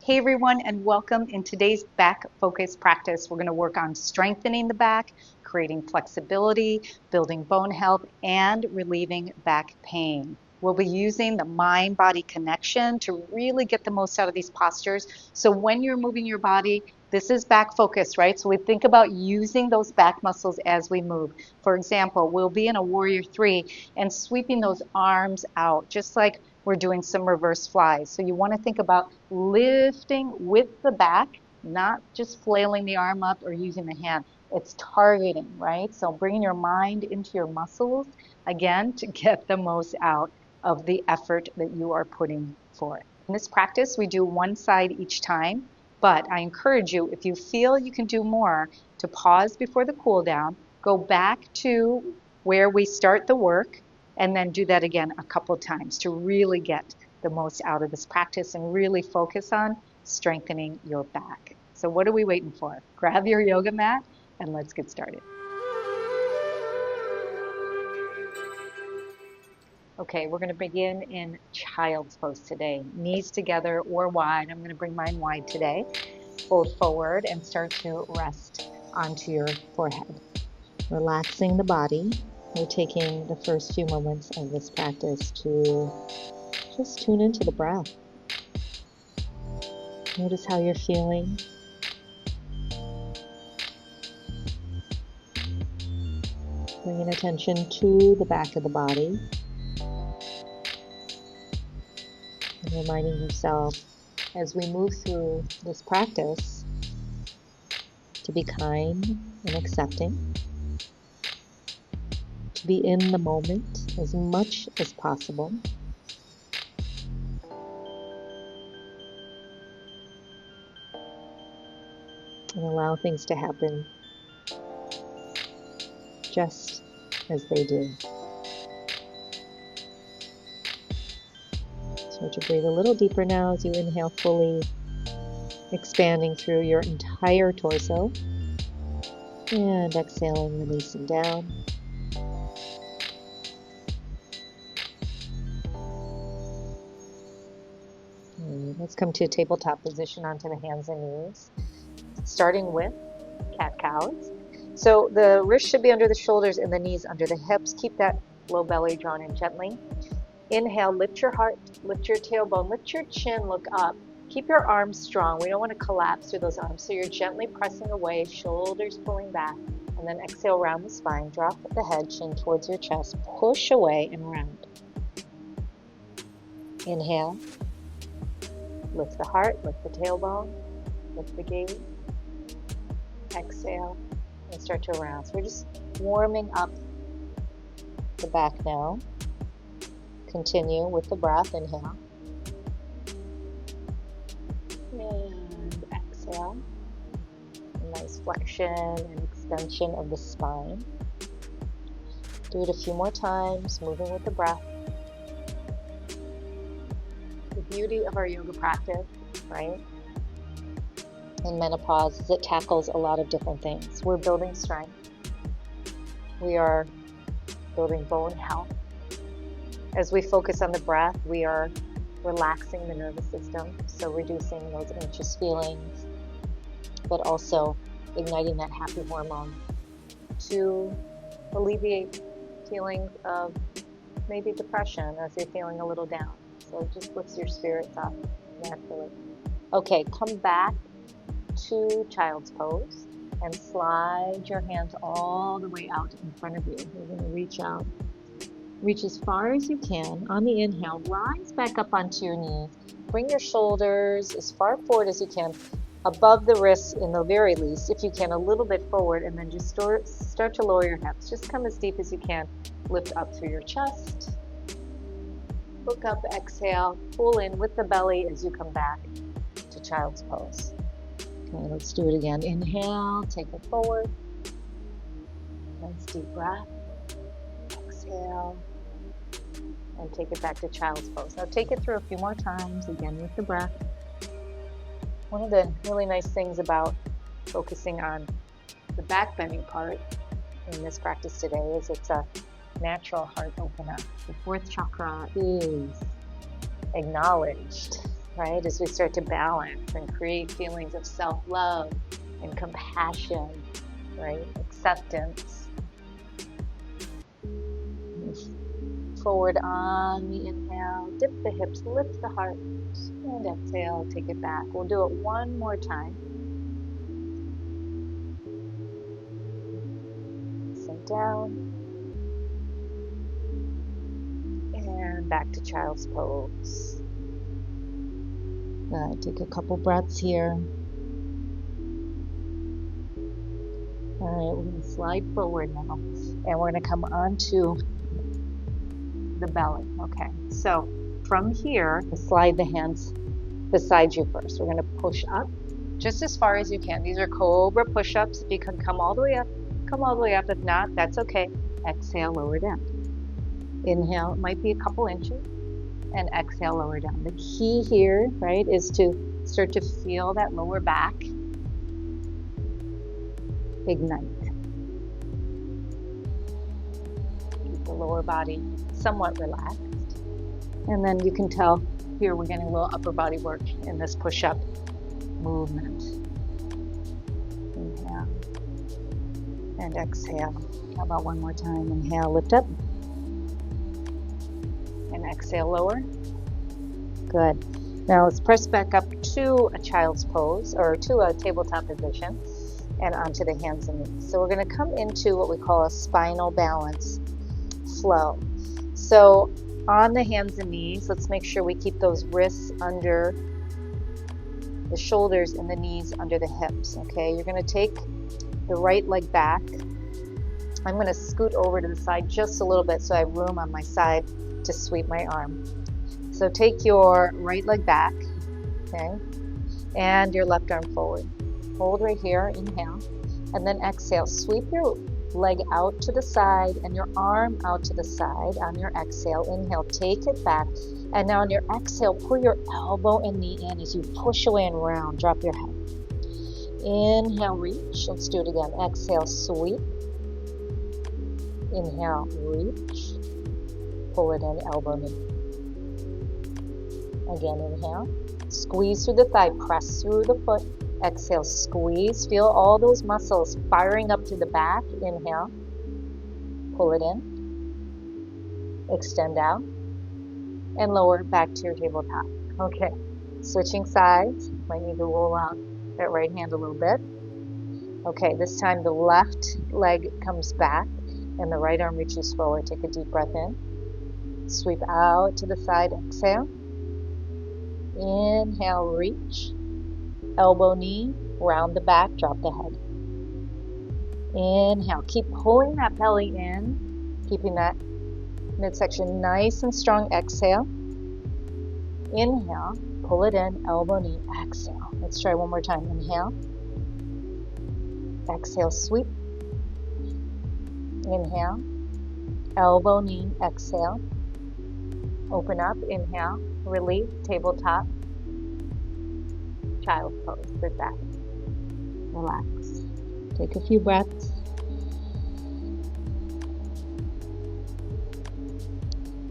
Hey everyone, and welcome. In today's back focus practice, we're going to work on strengthening the back, creating flexibility, building bone health, and relieving back pain. We'll be using the mind-body connection to really get the most out of these postures. So when you're moving your body, this is back focus, right? So we think about using those back muscles as we move. For example, we'll be in a warrior three and sweeping those arms out, just like we're doing some reverse flies. So you want to think about lifting with the back, not just flailing the arm up or using the hand. It's targeting, right? So bringing your mind into your muscles, again, to get the most out of the effort that you are putting forth. In this practice, we do one side each time, but I encourage you, if you feel you can do more, to pause before the cool down, go back to where we start the work, and then do that again a couple times to really get the most out of this practice and really focus on strengthening your back. So what are we waiting for? Grab your yoga mat and let's get started. Okay, we're going to begin in child's pose today. Knees together or wide. I'm going to bring mine wide today. Fold forward and start to rest onto your forehead. Relaxing the body. We're taking the first few moments of this practice to just tune into the breath. Notice how you're feeling. Bringing attention to the back of the body. And reminding yourself as we move through this practice to be kind and accepting. To be in the moment as much as possible. And allow things to happen just as they do. Start to breathe a little deeper now as you inhale fully, expanding through your entire torso. And exhaling, releasing down. And let's come to a tabletop position onto the hands and knees. Starting with cat-cows. So the wrists should be under the shoulders and the knees under the hips. Keep that low belly drawn in gently. Inhale, lift your heart, lift your tailbone, lift your chin, look up. Keep your arms strong. We don't want to collapse through those arms. So you're gently pressing away, shoulders pulling back. And then exhale, round the spine. Drop the head, chin towards your chest. Push away and round. Inhale. Lift the heart, lift the tailbone, lift the gaze. Exhale and start to round. So we're just warming up the back now. Continue with the breath. Inhale. And exhale. A nice flexion and extension of the spine. Do it a few more times, moving with the breath. The beauty of our yoga practice, right? In menopause is it tackles a lot of different things. We're building strength. We are building bone health. As we focus on the breath, we are relaxing the nervous system, so reducing those anxious feelings, but also igniting that happy hormone to alleviate feelings of maybe depression as you're feeling a little down. So it just lifts your spirits up naturally. Okay, come back to child's pose and slide your hands all the way out in front of you. You're going to reach out. Reach as far as you can. On the inhale, rise back up onto your knees. Bring your shoulders as far forward as you can, above the wrists in the very least, if you can, a little bit forward, and then just start to lower your hips. Just come as deep as you can. Lift up through your chest. Look up, exhale, pull in with the belly as you come back to child's pose. Okay, let's do it again. Inhale, take it forward. Nice deep breath. Exhale. And take it back to child's pose. Now take it through a few more times, again with the breath. One of the really nice things about focusing on the back bending part in this practice today is it's a natural heart opener. The fourth chakra is acknowledged right? As we start to balance and create feelings of self-love and compassion, right? Acceptance. Forward on the inhale, dip the hips, lift the heart, and exhale, take it back. We'll do it one more time. Sit down. And back to child's pose. Take a couple breaths here. All right, we're going to slide forward now. And we're going to come onto the belly. Okay, so from here, slide the hands beside you first. We're going to push up just as far as you can. These are cobra push-ups. If you can come all the way up, come all the way up. If not, that's okay. Exhale, lower down. Inhale, it might be a couple inches, and exhale, lower down. The key here, right, is to start to feel that lower back ignite. Keep the lower body somewhat relaxed. And then you can tell here we're getting a little upper body work in this push-up movement. Inhale and exhale. How about one more time? Inhale, lift up. And exhale, lower. Good. Now let's press back up to a child's pose or to a tabletop position and onto the hands and knees. So we're going to come into what we call a spinal balance flow. So on the hands and knees, let's make sure we keep those wrists under the shoulders and the knees under the hips. Okay, you're going to take the right leg back. I'm going to scoot over to the side just a little bit so I have room on my side to sweep my arm. So take your right leg back, okay, and your left arm forward. Hold right here, inhale, and then exhale. Sweep your leg out to the side and your arm out to the side on your exhale. Inhale, take it back, and now on your exhale, pull your elbow and knee in as you push away and round. Drop your head. Inhale, reach. Let's do it again. Exhale, sweep. Inhale, reach. Pull it in, elbow, knee. Again, inhale. Squeeze through the thigh, press through the foot. Exhale, squeeze. Feel all those muscles firing up to the back. Inhale. Pull it in. Extend out. And lower back to your tabletop. Okay. Switching sides. Might need to roll out that right hand a little bit. Okay, this time the left leg comes back and the right arm reaches forward. Take a deep breath in. Sweep out to the side. Exhale. Inhale, reach. Elbow, knee, round the back, drop the head. Inhale. Keep pulling that belly in, keeping that midsection nice and strong. Exhale. Inhale. Pull it in, elbow, knee, exhale. Let's try one more time. Inhale. Exhale, sweep. Inhale. Elbow, knee, exhale. Open up, inhale. Release, tabletop. Child's pose. Sit back. Relax. Take a few breaths.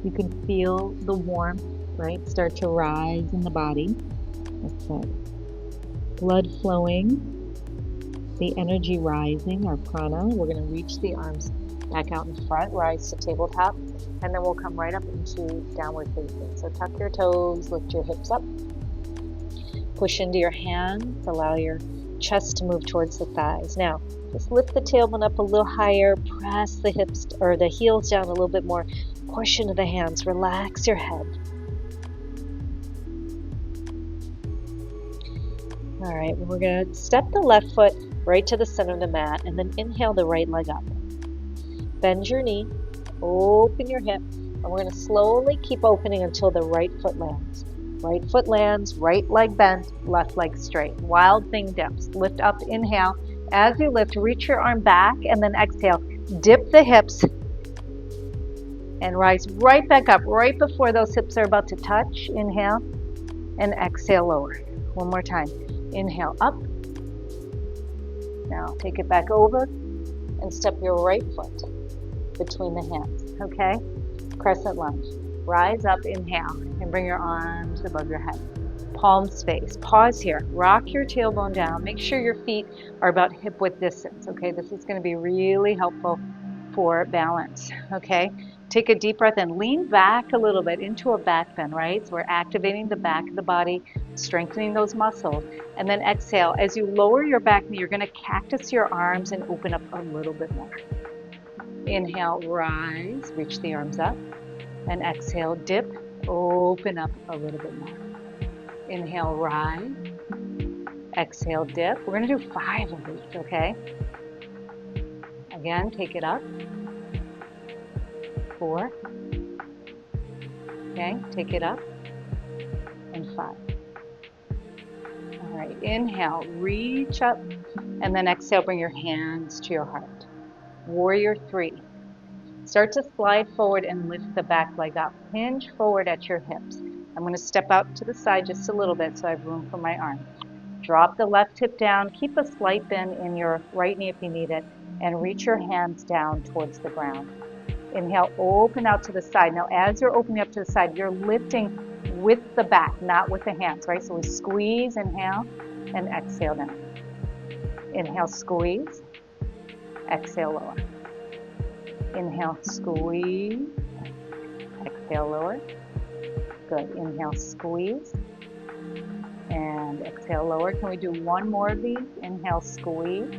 You can feel the warmth, right, start to rise in the body. That's that blood flowing, the energy rising, our prana. We're going to reach the arms back out in front, rise to tabletop, and then we'll come right up into downward facing. So tuck your toes, lift your hips up, push into your hands, allow your chest to move towards the thighs. Now, just lift the tailbone up a little higher, press the hips or the heels down a little bit more, push into the hands, relax your head. All right, we're going to step the left foot right to the center of the mat and then inhale the right leg up. Bend your knee, open your hip, and we're going to slowly keep opening until the right foot lands. Right foot lands, right leg bent, left leg straight. Wild thing dips. Lift up, inhale. As you lift, reach your arm back and then exhale. Dip the hips and rise right back up, right before those hips are about to touch. Inhale and exhale, lower. One more time. Inhale up. Now take it back over and step your right foot between the hands. Okay? Crescent lunge. Rise up, inhale, and bring your arms above your head. palms face. Pause here. Rock your tailbone down. Make sure your feet are about hip width distance. Okay, this is going to be really helpful for balance. Okay, take a deep breath and lean back a little bit into a back bend, right? So we're activating the back of the body, strengthening those muscles. And then exhale. As you lower your back knee, you're going to cactus your arms and open up a little bit more. Inhale, rise, reach the arms up. And exhale, dip, open up a little bit more. Inhale, rise. Exhale, dip. We're going to do 5 of these, okay? Again, take it up. 4. Okay, take it up. And 5. All right, inhale, reach up. And then exhale, bring your hands to your heart. Warrior 3. Start to slide forward and lift the back leg up. Hinge forward at your hips. I'm going to step out to the side just a little bit so I have room for my arm. Drop the left hip down. Keep a slight bend in your right knee if you need it. And reach your hands down towards the ground. Inhale, open out to the side. Now, as you're opening up to the side, you're lifting with the back, not with the hands, right? So we squeeze, inhale, and exhale down. Inhale, squeeze. Exhale, lower. Inhale, squeeze. Exhale, lower. Good. Inhale, squeeze. And exhale, lower. Can we do one more of these? Inhale, squeeze.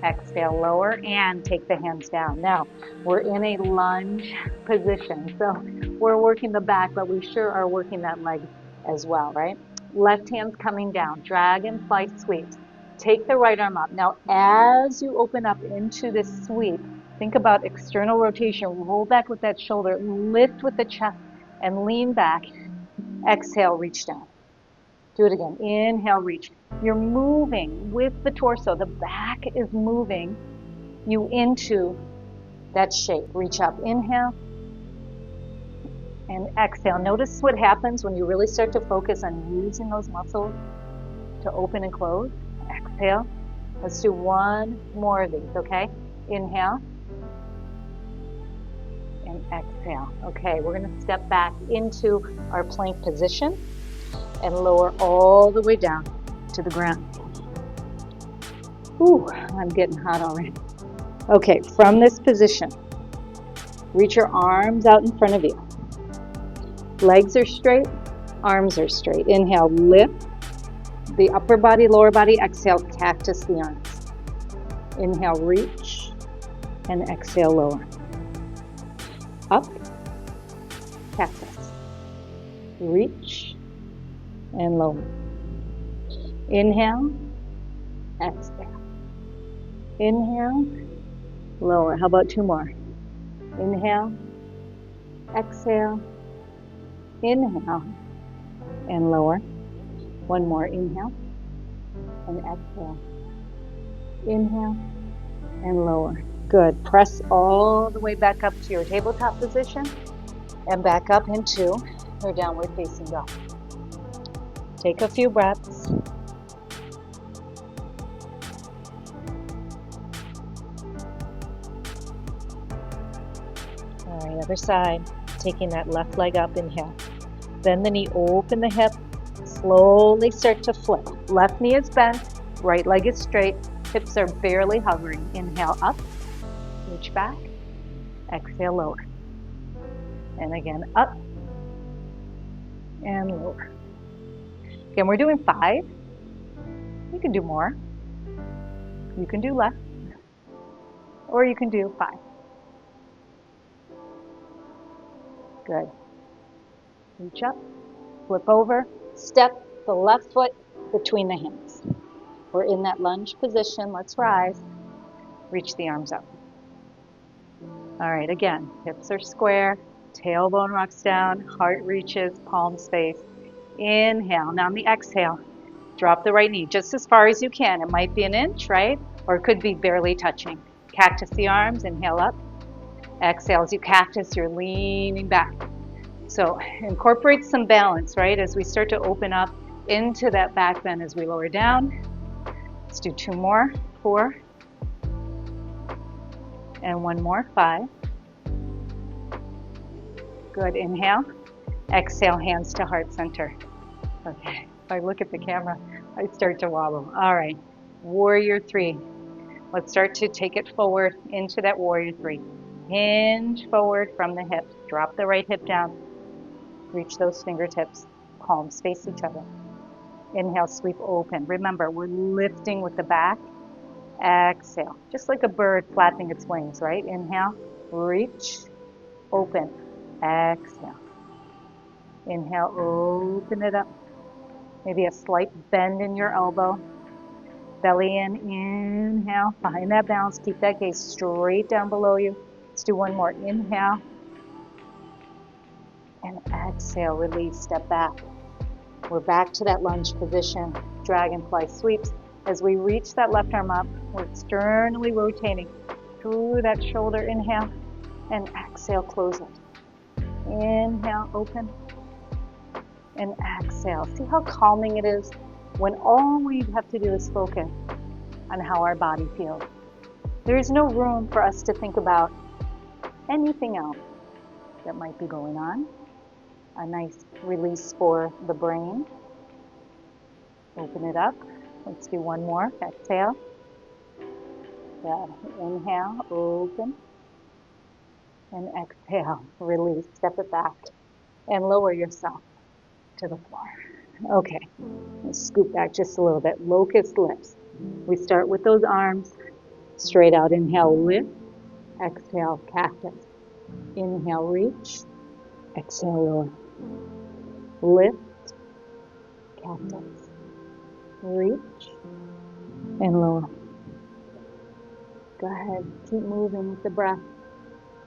Exhale, lower. And take the hands down. Now, we're in a lunge position. So we're working the back, but we sure are working that leg as well, right? Left hand's coming down. Dragonfly sweeps. Take the right arm up. Now, as you open up into this sweep, think about external rotation. Roll back with that shoulder. Lift with the chest and lean back. Exhale, reach down. Do it again. Inhale, reach. You're moving with the torso. The back is moving you into that shape. Reach up. Inhale. And exhale. Notice what happens when you really start to focus on using those muscles to open and close. Exhale. Let's do one more of these, okay? Inhale. And exhale. Okay, we're going to step back into our plank position and lower all the way down to the ground. Ooh, I'm getting hot already. Okay, from this position, reach your arms out in front of you. Legs are straight, arms are straight. Inhale, lift the upper body, lower body. Exhale, cactus the arms. Inhale, reach, and exhale, lower. Up, cactus. Reach, and lower. Inhale, exhale. Inhale, lower. How about 2 more? Inhale, exhale, inhale, and lower. 1 more. Inhale, and exhale. Inhale, and lower. Good. Press all the way back up to your tabletop position and back up into your downward facing dog. Take a few breaths. All right, other side. Taking that left leg up, inhale. Bend the knee, open the hip. Slowly start to flip. Left knee is bent, right leg is straight. Hips are barely hovering. Inhale up, reach back. Exhale, lower. And again, up and lower. Again, we're doing 5. You can do more. You can do less. Or you can do 5. Good. Reach up, flip over, step the left foot between the hands. We're in that lunge position. Let's rise. Reach the arms up. All right, again, hips are square, tailbone rocks down, heart reaches, palms face. Inhale. Now on the exhale, drop the right knee just as far as you can. It might be an inch, right? Or it could be barely touching. Cactus the arms, inhale up. Exhale, as you cactus, you're leaning back. So incorporate some balance, right? As we start to open up into that back bend as we lower down. Let's do 2 more. 4. And 1 more. 5. Good. Inhale. Exhale, hands to heart center. Okay, if I look at the camera, I start to wobble. All right, warrior three. Let's start to take it forward into that warrior three. Hinge forward from the hips. Drop the right hip down. Reach those fingertips. Palms face each other. Inhale, sweep open. Remember, we're lifting with the back. Exhale, just like a bird flapping its wings, right? Inhale, reach, open. Exhale. Inhale, open it up. Maybe a slight bend in your elbow. Belly in, inhale. Find that balance. Keep that gaze straight down below you. Let's do one more. Inhale. And exhale, release, step back. We're back to that lunge position. Dragonfly sweeps. As we reach that left arm up, we're externally rotating through that shoulder. Inhale. And exhale, close it. Inhale, open. And exhale. See how calming it is when all we have to do is focus on how our body feels. There is no room for us to think about anything else that might be going on. A nice release for the brain. Open it up. Let's do one more. Exhale. Good. Inhale, open. And exhale, release. Step it back and lower yourself to the floor. Okay, let's scoop back just a little bit. Locust lifts. We start with those arms straight out. Inhale, lift. Exhale, cactus. Inhale, reach. Exhale, lower. Lift, cactus. Reach, and lower. Go ahead, keep moving with the breath.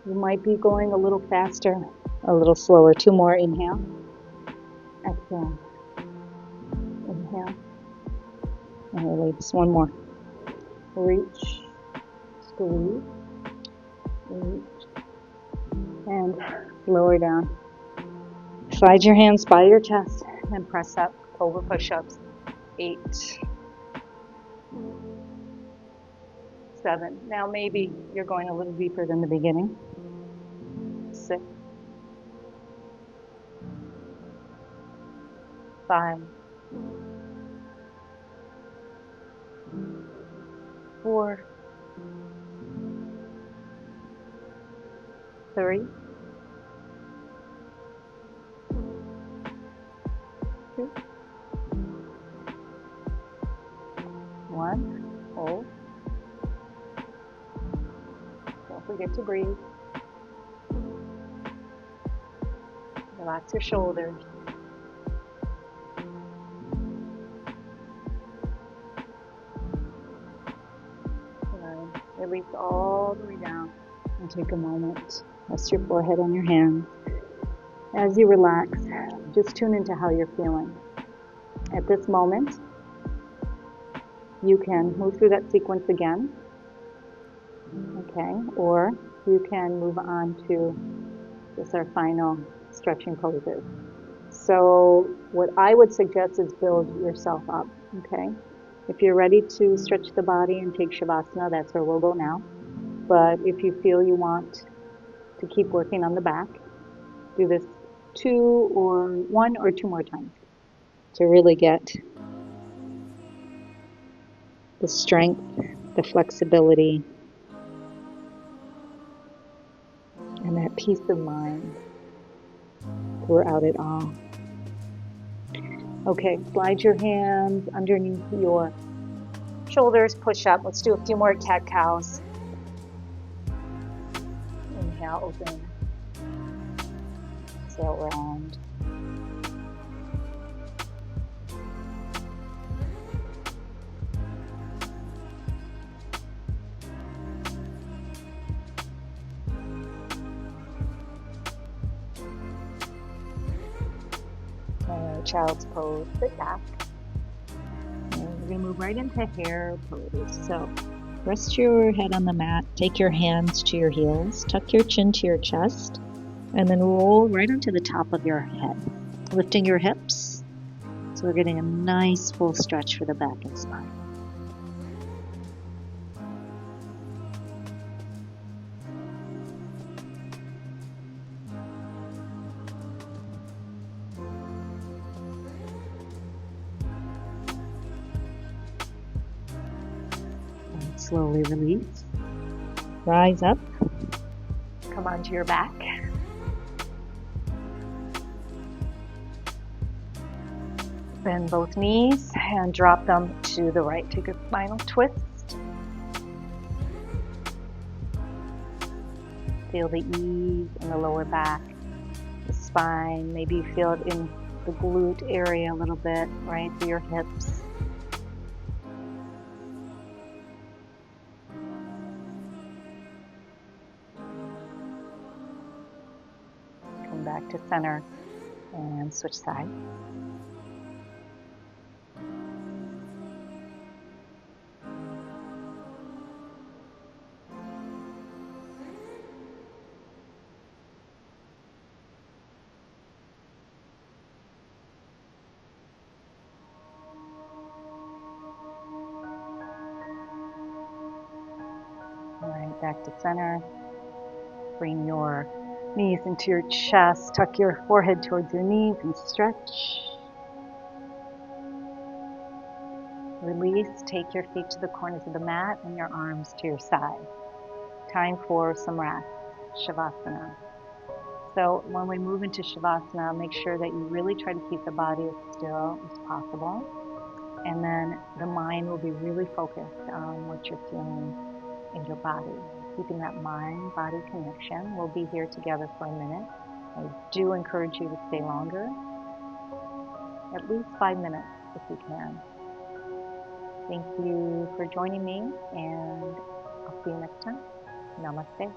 You might be going a little faster, a little slower. Two more. Inhale. Exhale. Inhale. And release. One more. Reach. Squeeze. Reach. And lower down. Slide your hands by your chest and press up. Cobra push-ups. 8. 7. Now maybe you're going a little deeper than the beginning. 6. 5. 4. 3. 2. 1. Hold. Don't forget to breathe. Relax your shoulders. And release all the way down. And take a moment. Rest your forehead on your hands. As you relax, just tune into how you're feeling. At this moment, you can move through that sequence again. Okay, or you can move on to just our final stretching poses. So what I would suggest is build yourself up, okay? If you're ready to stretch the body and take Shavasana, that's where we'll go now. But if you feel you want to keep working on the back, do this 1 or 2 more times to really get the strength, the flexibility, and that peace of mind throughout it all. Okay, slide your hands underneath your shoulders, push up. Let's do a few more cat-cows. Inhale, open. Exhale, round. Child's pose, sit back. And we're going to move right into hare pose. So rest your head on the mat, take your hands to your heels, tuck your chin to your chest, and then roll right onto the top of your head, lifting your hips. So we're getting a nice full stretch for the back and spine. slowly release. Rise up. Come onto your back. Bend both knees and drop them to the right. Take a final twist. Feel the ease in the lower back, the spine. Maybe you feel it in the glute area a little bit, right through your hips. Come back to center and switch sides. All right, back to center. Bring your knees into your chest. Tuck your forehead towards your knees and stretch. Release. Take your feet to the corners of the mat and your arms to your side. Time for some rest. Shavasana. So when we move into Shavasana, make sure that you really try to keep the body as still as possible. And then the mind will be really focused on what you're feeling in your body. Keeping that mind-body connection. We'll be here together for a minute. I do encourage you to stay longer. At least 5 minutes if you can. Thank you for joining me, and I'll see you next time. Namaste.